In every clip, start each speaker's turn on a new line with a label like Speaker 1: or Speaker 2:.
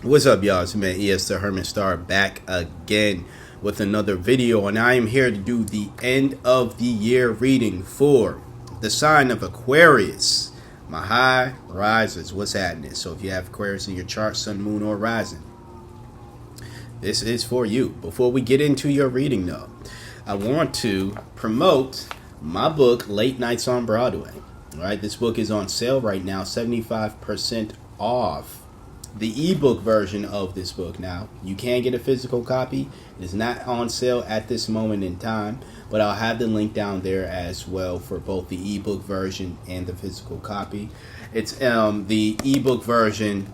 Speaker 1: What's up, y'all? It's man ES the Hermit Star back again with another video, and I am here to do the end of the year reading for the sign of Aquarius. My high risers, what's happening? So if you have Aquarius in your chart, sun, moon, or rising, this is for you. Before we get into your reading, though, I want to promote my book, Late Nights on Broadway. All right, this book is on sale right now, 75% off. The ebook version of this book. Now, you can get a physical copy. It is not on sale at this moment in time, but I'll have the link down there as well for both the ebook version and the physical copy. It's the ebook version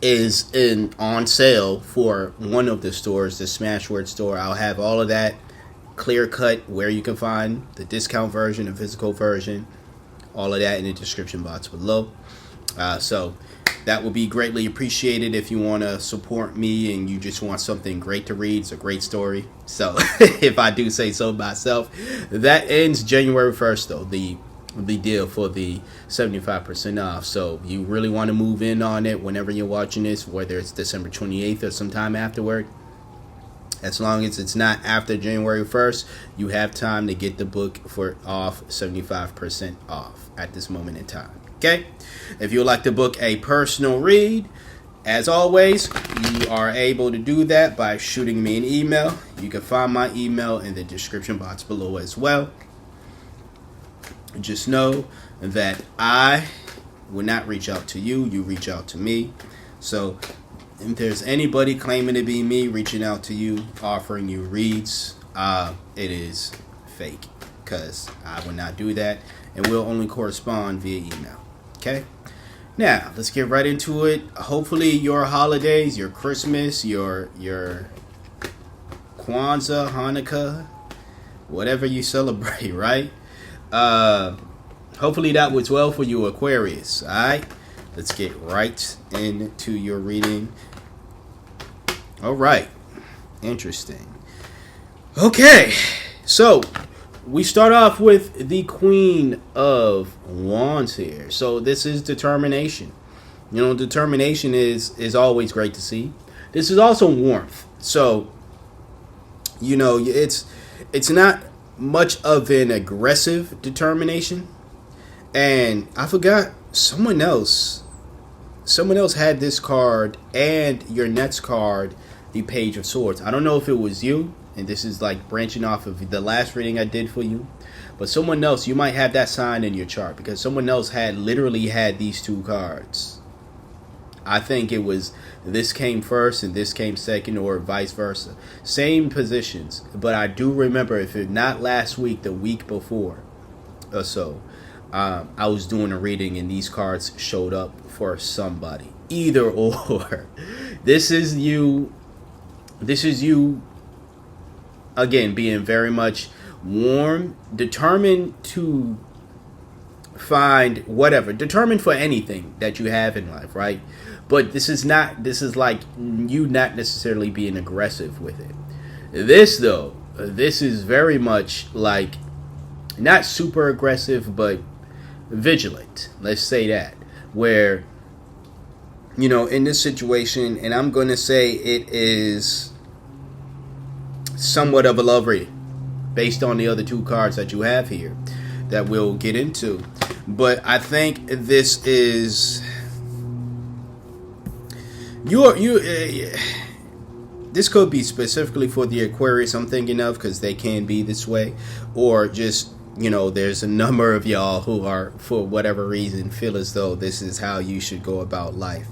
Speaker 1: is on sale for one of the stores, the Smashword store. I'll have all of that clear cut where you can find the discount version and physical version, all of that in the description box below. So that will be greatly appreciated if you want to support me and you just want something great to read. It's a great story. So if I do say so myself, that ends January 1st, though, the deal for the 75% off. So you really want to move in on it whenever you're watching this, whether it's December 28th or sometime afterward. As long as it's not after January 1st, you have time to get the book for off 75% off at this moment in time. Okay, if you would like to book a personal read, as always, you are able to do that by shooting me an email. You can find my email in the description box below as well. Just know that I will not reach out to you. You reach out to me. So if there's anybody claiming to be me reaching out to you, offering you reads, it is fake, because I will not do that, and we'll only correspond via email. Okay, now let's get right into it. Hopefully your holidays, your Christmas, your Kwanzaa, Hanukkah, whatever you celebrate, right? Hopefully that was well for you, Aquarius. All right, let's get right into your reading. All right, interesting. Okay, so we start off with the Queen of Wands here. So this is determination. You know, determination is always great to see. This is also warmth. So, you know, it's not much of an aggressive determination. And I forgot, someone else had this card and your next card, the Page of Swords. I don't know if it was you, and this is like branching off of the last reading I did for you, but someone else, you might have that sign in your chart, because someone else literally had these two cards. I think it was this came first and this came second, or vice versa. Same positions, but I do remember, if it not last week, the week before or so, I was doing a reading and these cards showed up for somebody. Either or. This is you again, being very much warm, determined to find whatever, determined for anything that you have in life, right? But this is like you not necessarily being aggressive with it. This, though, this is very much like not super aggressive, but vigilant. Let's say that. Where, you know, in this situation, and I'm going to say it is somewhat of a love reading based on the other two cards that you have here that we'll get into. But I think this is this could be specifically for the Aquarius I'm thinking of, because they can be this way, or just, you know, there's a number of y'all who are, for whatever reason, feel as though this is how you should go about life,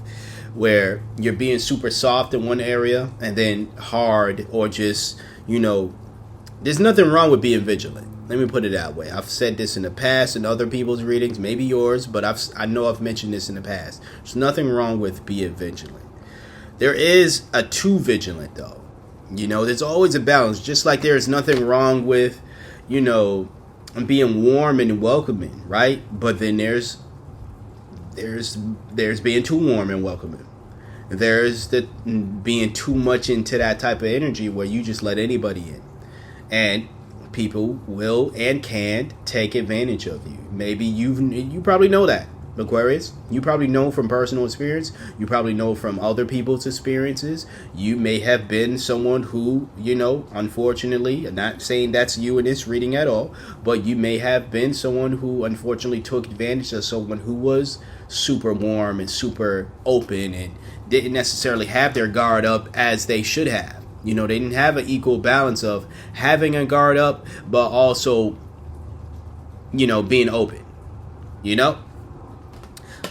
Speaker 1: where you're being super soft in one area and then hard, or just, you know, there's nothing wrong with being vigilant. Let me put it that way. I've said this in the past in other people's readings, maybe yours, but I know I've mentioned this in the past. There's nothing wrong with being vigilant. There is a too vigilant, though. You know, there's always a balance. Just like there's nothing wrong with, you know, being warm and welcoming, right? But then there's being too warm and welcoming. There's the being too much into that type of energy where you just let anybody in, and people will and can take advantage of you. Maybe you probably know that. Aquarius. You probably know from personal experience. You probably know from other people's experiences. You may have been someone who, unfortunately, I'm not saying that's you in this reading at all, but you may have been someone who unfortunately took advantage of someone who was super warm and super open and didn't necessarily have their guard up as they should have. They didn't have an equal balance of having a guard up, but also, being open,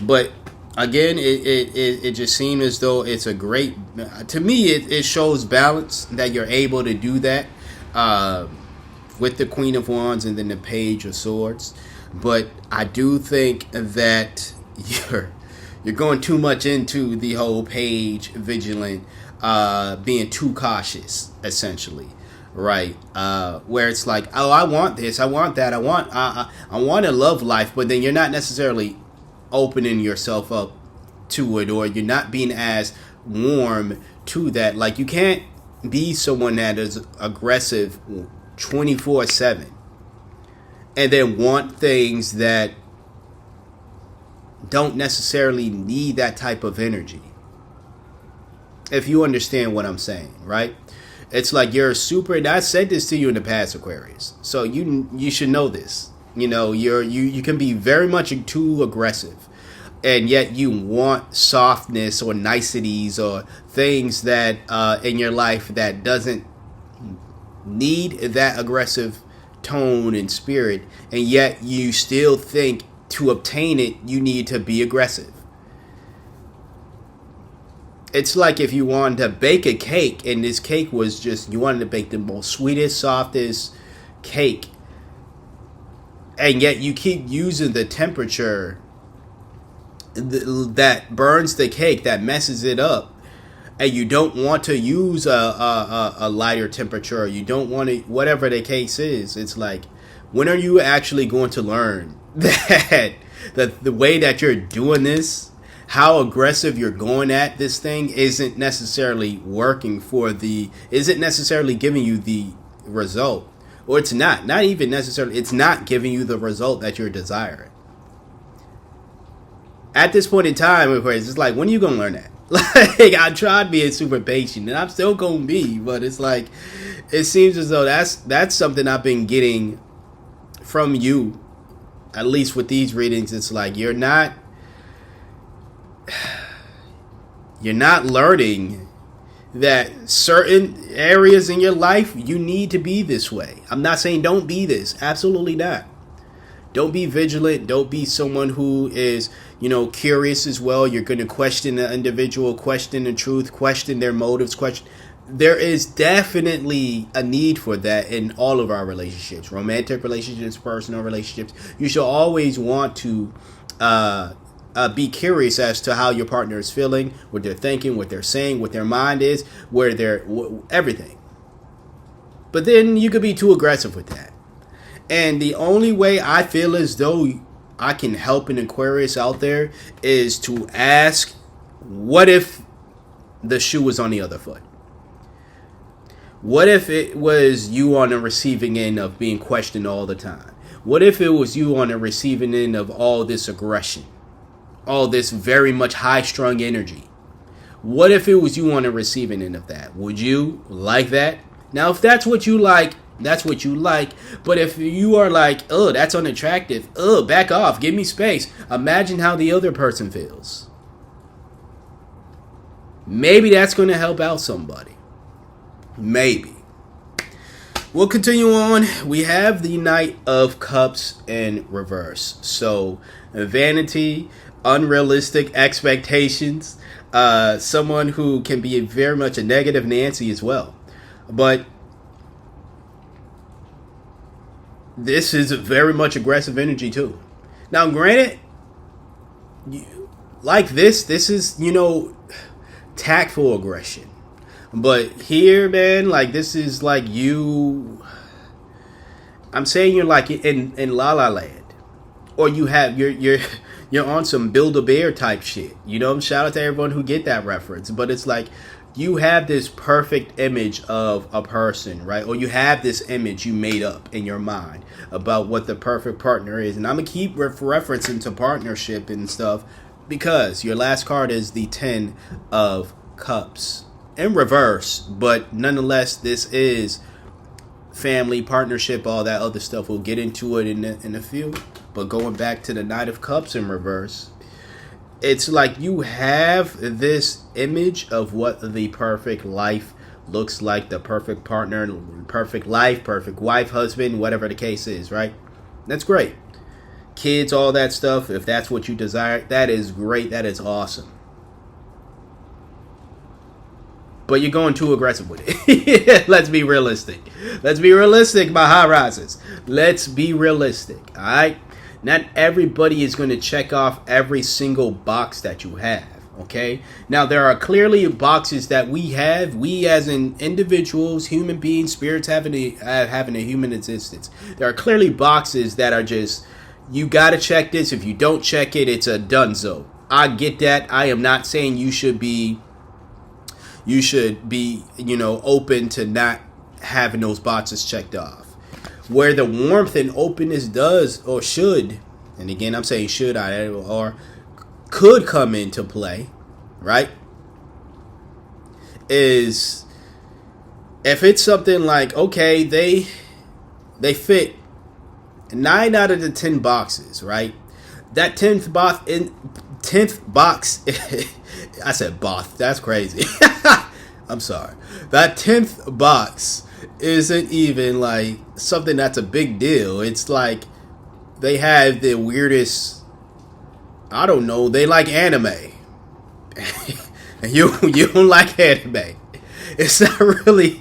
Speaker 1: But again, it just seemed as though it's a great, to me, it shows balance that you're able to do that with the Queen of Wands and then the Page of Swords. But I do think that you're going too much into the whole Page vigilant, being too cautious, essentially, right? Where it's like, oh, I want this, I want that, I want a love life, but then you're not necessarily opening yourself up to it, or you're not being as warm to that. Like, you can't be someone that is aggressive 24/7 and then want things that don't necessarily need that type of energy. If you understand what I'm saying, right? It's like you're super, and I said this to you in the past, Aquarius, so you should know this. You can be very much too aggressive, and yet you want softness or niceties or things that in your life that doesn't need that aggressive tone and spirit, and yet you still think to obtain it you need to be aggressive. It's like if you wanted to bake a cake, and this cake was just, you wanted to bake the most sweetest, softest cake, and yet you keep using the temperature that burns the cake, that messes it up, and you don't want to use a lighter temperature, or you don't want to, whatever the case is. It's like, when are you actually going to learn that the way that you're doing this, how aggressive you're going at this thing, isn't necessarily working isn't necessarily giving you the result, or it's not even necessarily, it's not giving you the result that you're desiring. At this point in time, it's like, when are you going to learn that? Like, I tried being super patient, and I'm still going to be, but it's like, it seems as though that's something I've been getting from you, at least with these readings. It's like, you're not learning that certain areas in your life you need to be this way. I'm not saying don't be this. Absolutely not. Don't be vigilant. Don't be someone who is, curious as well. You're going to question the individual, question the truth, question their motives, There is definitely a need for that in all of our relationships, romantic relationships, personal relationships. You should always want to be curious as to how your partner is feeling, what they're thinking, what they're saying, what their mind is, where they're, everything. But then you could be too aggressive with that. And the only way I feel as though I can help an Aquarius out there is to ask, what if the shoe was on the other foot? What if it was you on the receiving end of being questioned all the time? What if it was you on the receiving end of all this aggression? All this very much high-strung energy? What if it was you on the receiving end of that? Would you like that? Now, if that's what you like, that's what you like. But if you are like, oh, that's unattractive, oh, back off, give me space, imagine how the other person feels. Maybe that's going to help out somebody. Maybe. We'll continue on. We have the Knight of Cups in reverse. So, vanity, unrealistic expectations, someone who can be very much a negative Nancy as well. But this is very much aggressive energy too. Now, granted, like this is, tactful aggression. But here, man, like, this is like you, I'm saying you're like in La La Land, or you're on some Build-A-Bear type shit. Shout out to everyone who get that reference. But it's like you have this perfect image of a person, right? Or you have this image you made up in your mind about what the perfect partner is. And I'm going to keep referencing to partnership and stuff because your last card is the 10 of Cups in reverse. But nonetheless, this is family, partnership, all that other stuff. We'll get into it in a few. But going back to the Knight of Cups in reverse, it's like you have this image of what the perfect life looks like, the perfect partner, perfect life, perfect wife, husband, whatever the case is, right? That's great. Kids, all that stuff, if that's what you desire, that is great. That is awesome. But you're going too aggressive with it. Let's be realistic. Let's be realistic, my high rises. Let's be realistic, all right? Not everybody is going to check off every single box that you have, okay? Now, there are clearly boxes that we have, we as in individuals, human beings, spirits having a human existence. There are clearly boxes that are just, you got to check this. If you don't check it, it's a donezo. I get that. I am not saying you should be, open to not having those boxes checked off. Where the warmth and openness does or should, and again I'm saying should or could come into play, right? Is if it's something like, okay, they fit 9 out of the 10 boxes, right? That 10th box I said both. That's crazy. I'm sorry. That 10th box isn't even like something that's a big deal. It's like they have the weirdest, I don't know, they like anime. And you don't like anime. It's not really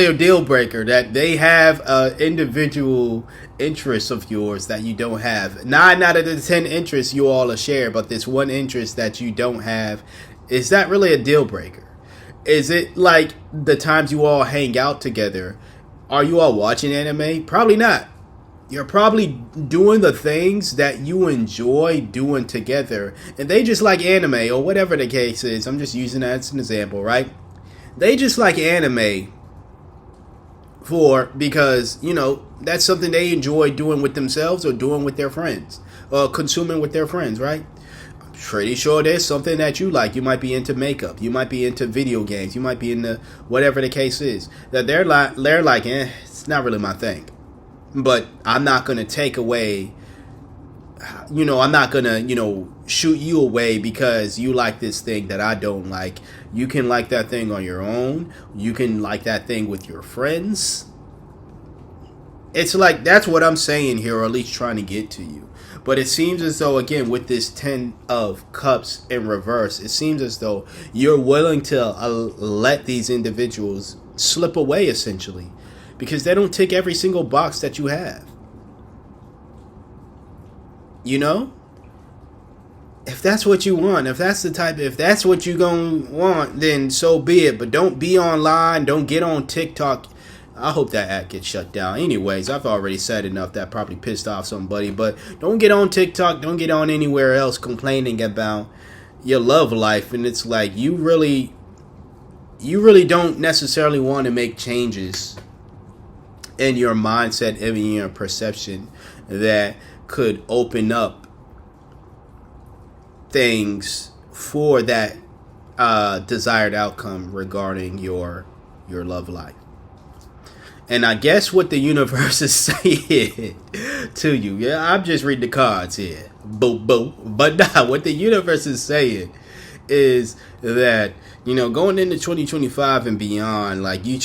Speaker 1: a deal breaker that they have individual interests of yours that you don't have. 9 out of the 10 interests you all share, but this one interest that you don't have, is that really a deal breaker? Is it like the times you all hang out together? Are you all watching anime? Probably not. You're probably doing the things that you enjoy doing together. And they just like anime or whatever the case is. I'm just using that as an example, right? They just like anime because, that's something they enjoy doing with themselves or doing with their friends. Or consuming with their friends, right? Pretty sure there's something that you like. You might be into makeup. You might be into video games. You might be into whatever the case is. That they're like, it's not really my thing. But I'm not going to take away, I'm not going to, shoot you away because you like this thing that I don't like. You can like that thing on your own. You can like that thing with your friends. It's like, that's what I'm saying here, or at least trying to get to you. But it seems as though, again, with this 10 of Cups in reverse, it seems as though you're willing to let these individuals slip away, essentially, because they don't tick every single box that you have. If that's what you want, if that's what you're going to want, then so be it. But don't be online. Don't get on TikTok. I hope that app gets shut down. Anyways, I've already said enough. That probably pissed off somebody. But don't get on TikTok. Don't get on anywhere else complaining about your love life. And it's like you really don't necessarily want to make changes in your mindset and in your perception that could open up things for that desired outcome regarding your love life. And I guess what the universe is saying to you, yeah, I'm just reading the cards here, boo boo. But nah, what the universe is saying is that, going into 2025 and beyond, like you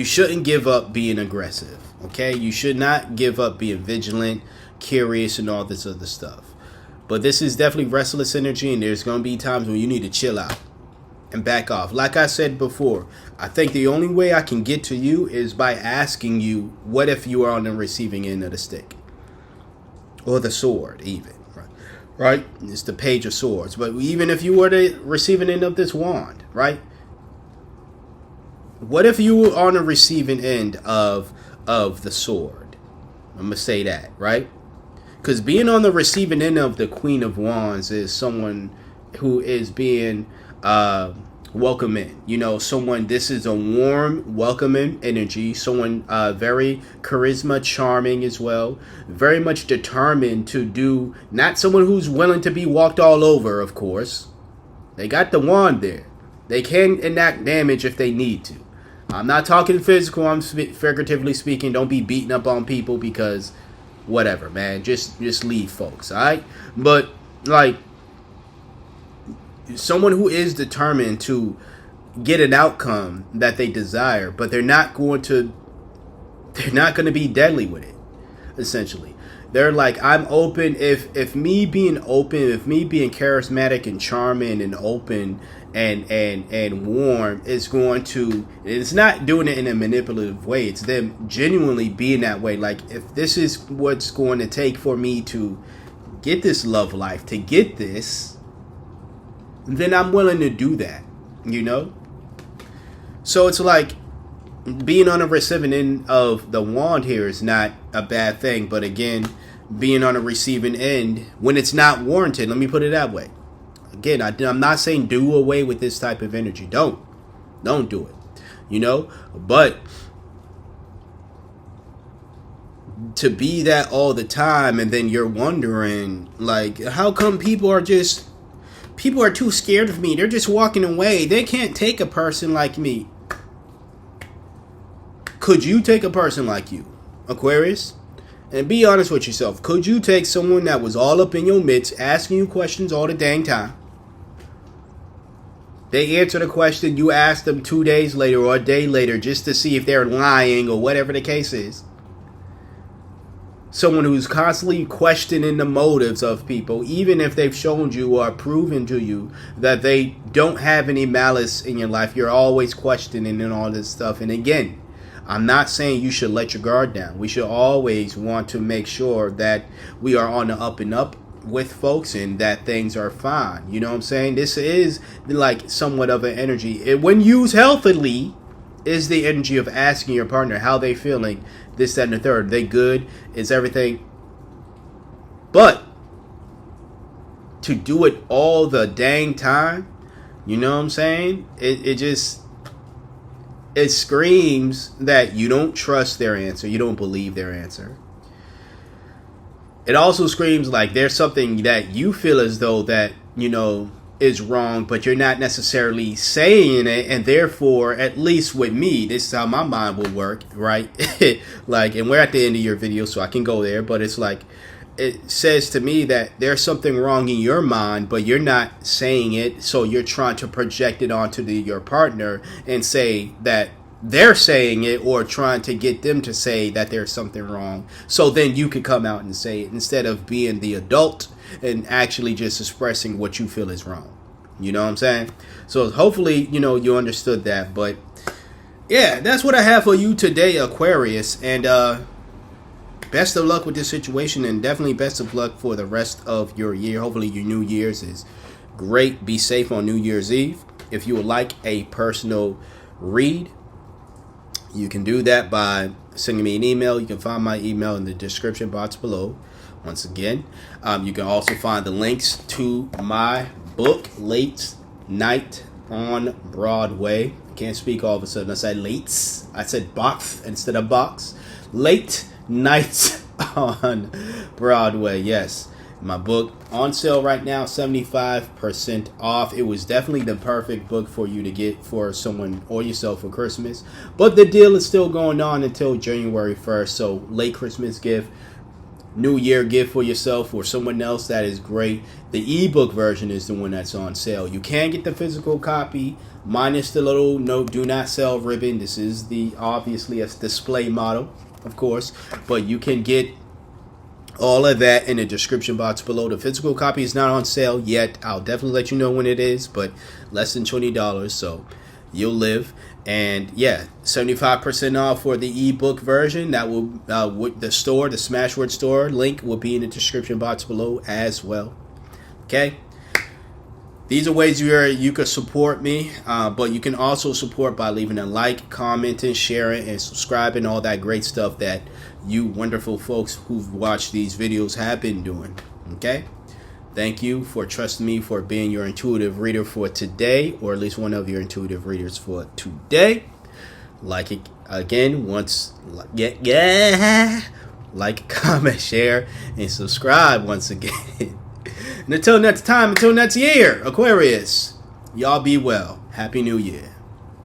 Speaker 1: shouldn't give up being aggressive, okay? You should not give up being vigilant, curious, and all this other stuff. But this is definitely restless energy, and there's going to be times when you need to chill out and back off. Like I said before, I think the only way I can get to you is by asking you, what if you are on the receiving end of the stick? Or the sword, even. Right? It's the Page of Swords. But even if you were the receiving end of this wand, right? What if you were on the receiving end of the sword? I'm going to say that, right? Because being on the receiving end of the Queen of Wands is someone who is being welcome in. You know, someone, this is a warm, welcoming energy. Someone very charisma, charming as well. Very much determined to do, not someone who's willing to be walked all over, of course. They got the wand there. They can enact damage if they need to. I'm not talking physical, I'm figuratively speaking. Don't be beating up on people because whatever, man. Just leave folks, alright? But, like, someone who is determined to get an outcome that they desire, but they're not going to be deadly with it, essentially. They're like, I'm open. If me being open, if me being charismatic and charming and open and warm is going to, it's not doing it in a manipulative way. It's them genuinely being that way. Like, if this is what's going to take for me to get this love life, to get this, then I'm willing to do that, you know? So it's like, being on the receiving end of the wand here is not a bad thing. But again, being on the receiving end when it's not warranted, let me put it that way. Again, I'm not saying do away with this type of energy. Don't do it, you know? But to be that all the time, and then you're wondering, like, how come people are too scared of me? They're just walking away. They can't take a person like me. Could you take a person like you, Aquarius? And be honest with yourself. Could you take someone that was all up in your midst, asking you questions all the dang time? They answer the question, you ask them 2 days later or a day later just to see if they're lying or whatever the case is. Someone who's constantly questioning the motives of people, even if they've shown you or proven to you that they don't have any malice in your life. You're always questioning and all this stuff. And again, I'm not saying you should let your guard down. We should always want to make sure that we are on the up and up with folks and that things are fine. You know what I'm saying? This is like somewhat of an energy. When used healthily, is the energy of asking your partner how they feeling, this, that, and the third. They good? Is everything? But to do it all the dang time, you know what I'm saying? It screams that you don't trust their answer. You don't believe their answer. It also screams like there's something that you feel as though that, you know, is wrong, but you're not necessarily saying it. And therefore, at least with me, this is how my mind will work, right? Like, and we're at the end of your video, so I can go there. But it's like, it says to me that there's something wrong in your mind, but you're not saying it. So you're trying to project it onto your partner and say that they're saying it, or trying to get them to say that there's something wrong. So then you could come out and say it instead of being the adult and actually just expressing what you feel is wrong. You know what I'm saying? So hopefully, you know, you understood that. But yeah, that's what I have for you today, Aquarius. And best of luck with this situation, and definitely best of luck for the rest of your year. Hopefully your New Year's is great. Be safe on New Year's Eve. If you would like a personal read, you can do that by sending me an email. You can find my email in the description box below. Once again, you can also find the links to my book, Late Night on Broadway. I can't speak all of a sudden. I said late. I said box instead of box. Late Night on Broadway. Yes. My book on sale right now, 75% off. It was definitely the perfect book for you to get for someone or yourself for Christmas. But the deal is still going on until January 1st. So late Christmas gift, New Year gift for yourself or someone else, that is great. The ebook version is the one that's on sale. You can get the physical copy minus the little note, do not sell ribbon. This is obviously a display model, of course. But you can get all of that in the description box below. The physical copy is not on sale yet. I'll definitely let you know when it is, but less than $20, so you'll live. And yeah, 75% off for the ebook version. That will the store, the Smashword store link will be in the description box below as well. Okay, these are ways you can support me, but you can also support by leaving a like, commenting, sharing, and subscribing, all that great stuff that you wonderful folks who've watched these videos have been doing. Okay, Thank you for trusting me for being your intuitive reader for today, or at least one of your intuitive readers for today. Like it again once, like, comment, share, and subscribe once again. And until next time, until next year, Aquarius, y'all be well. Happy New Year.